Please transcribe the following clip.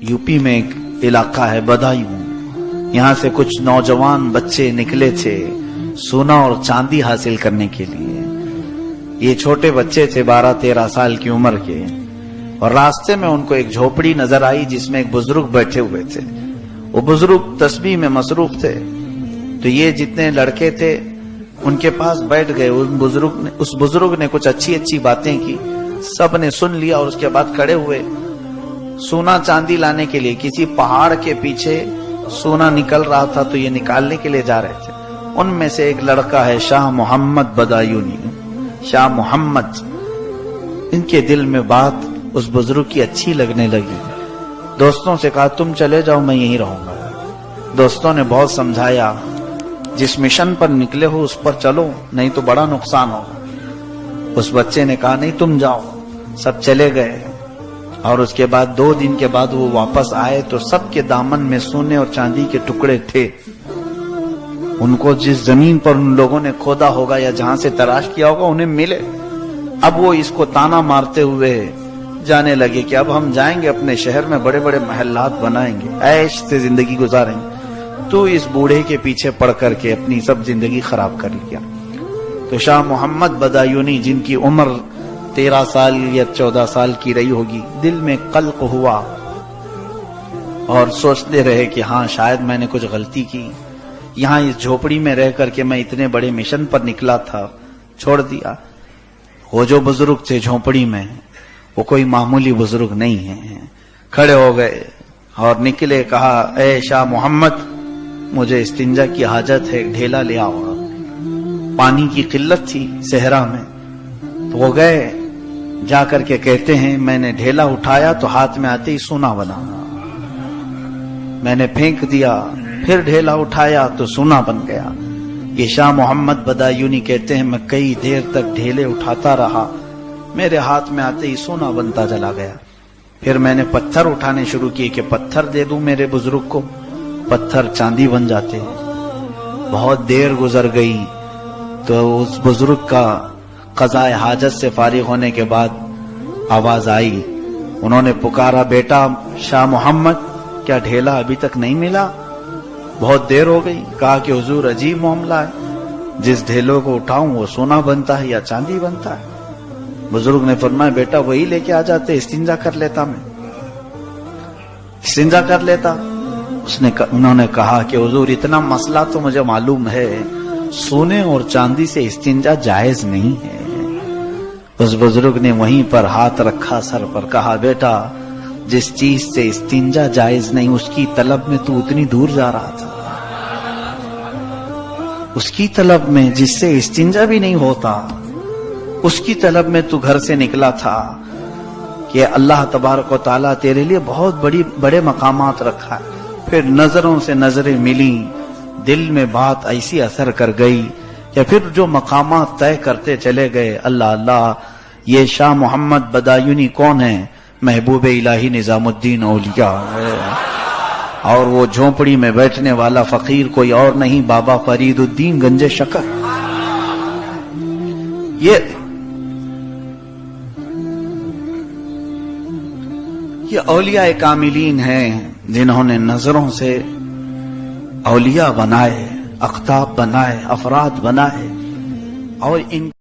UP में एक इलाका है बदायूं, यहाँ से कुछ नौजवान बच्चे निकले थे सोना और चांदी हासिल करने के लिए। ये छोटे बच्चे थे 12-13 साल की उम्र के, और रास्ते में उनको एक झोपड़ी नजर आई जिसमें एक बुजुर्ग बैठे हुए थे। वो बुजुर्ग तस्बीह में मसरूफ थे, तो ये जितने लड़के थे उनके पास बैठ गए। उस बुजुर्ग ने कुछ अच्छी अच्छी बातें की, सब ने सुन लिया, और उसके बाद खड़े हुए सोना चांदी लाने के लिए। किसी पहाड़ के पीछे सोना निकल रहा था, तो ये निकालने के लिए जा रहे थे। उनमें से एक लड़का है शाह मोहम्मद बदायूनी, शाह मोहम्मद। इनके दिल में बात उस बुजुर्ग की अच्छी लगने लगी। दोस्तों से कहा तुम चले जाओ, मैं यहीं रहूंगा। दोस्तों ने बहुत समझाया, जिस मिशन पर निकले हो उस पर चलो, नहीं तो बड़ा नुकसान होगा। उस बच्चे ने कहा नहीं तुम जाओ। सब चले गए, और उसके बाद 2 दिन के बाद वो वापस आए तो सबके दामन में सोने और चांदी के टुकड़े थे। उनको जिस जमीन पर उन लोगों ने खोदा होगा या जहां से तलाश किया होगा उन्हें मिले। अब वो इसको ताना मारते हुए जाने लगे कि अब हम जाएंगे अपने शहर में, बड़े बड़े महल्लात बनाएंगे, ऐश से जिंदगी गुजारेंगे। तो इस बूढ़े के पीछे पड़ करके अपनी सब जिंदगी खराब कर लिया। तो शाह मोहम्मद बदायूनी, जिनकी उम्र 13 साल या 14 साल की रही होगी, दिल में कल्क हुआ और सोचते रहे कि हाँ शायद मैंने कुछ गलती की। यहाँ इस झोपड़ी में रह करके मैं इतने बड़े मिशन पर निकला था, छोड़ दिया। वो जो बुजुर्ग थे झोपड़ी में, वो कोई मामूली बुजुर्ग नहीं है। खड़े हो गए और निकले, कहा ए शाह मोहम्मद, मुझे इस्तिंजा की हाजत है, ढेला ले आओ। पानी की किल्लत थी सहरा में, तो वो गए। जाकर के कहते हैं मैंने ढेला उठाया तो हाथ में आते ही सोना बना। मैंने फेंक दिया, फिर ढेला उठाया तो सोना बन गया। ये शाह मोहम्मद बदायूनी कहते हैं मैं कई देर तक ढेले उठाता रहा, मेरे हाथ में आते ही सोना बनता चला गया। फिर मैंने पत्थर उठाने शुरू किए कि पत्थर दे दूं मेरे बुजुर्ग को, पत्थर चांदी बन जाते हैं। बहुत देर गुजर गई तो उस बुजुर्ग का क़ज़ाए हाजत से फारिग होने के बाद आवाज आई। उन्होंने पुकारा, बेटा शाह मोहम्मद, क्या ढेला अभी तक नहीं मिला? बहुत देर हो गई। कहा कि हुजूर अजीब मामला है, जिस ढेलों को उठाऊं वो सोना बनता है या चांदी बनता है। बुजुर्ग ने फरमाया बेटा वही लेके आ जाते, इस्तिंजा कर लेता, मैं इस्तिंजा कर लेता। उन्होंने कहा कि हुजूर इतना मसला तो मुझे मालूम है, सोने और चांदी से इस्तिंजा जायज नहीं है। उस बुजुर्ग ने वहीं पर हाथ रखा सर पर, कहा बेटा जिस चीज से इस्तिंजा जायज नहीं उसकी तलब में तू उतनी दूर जा रहा था। उसकी तलब में जिससे इस्तिंजा भी नहीं होता, उसकी तलब में तू घर से निकला था कि अल्लाह तबारक व तआला तेरे लिए बहुत बड़े मकामात रखा है। फिर नजरों से नजरें मिली, दिल में बात ऐसी असर कर गई या फिर जो मकामात तय करते चले गए। अल्लाह अल्लाह, ये शाह मोहम्मद बदायूनी कौन है? महबूब इलाही निजामुद्दीन औलिया है। और वो झोपड़ी में बैठने वाला फकीर कोई और नहीं, बाबा फरीदुद्दीन गंजे शकर। ये औलिया कामिलीन हैं जिन्होंने नजरों से औलिया बनाए, अख्ताब बनाए, अफराद बनाए, और इन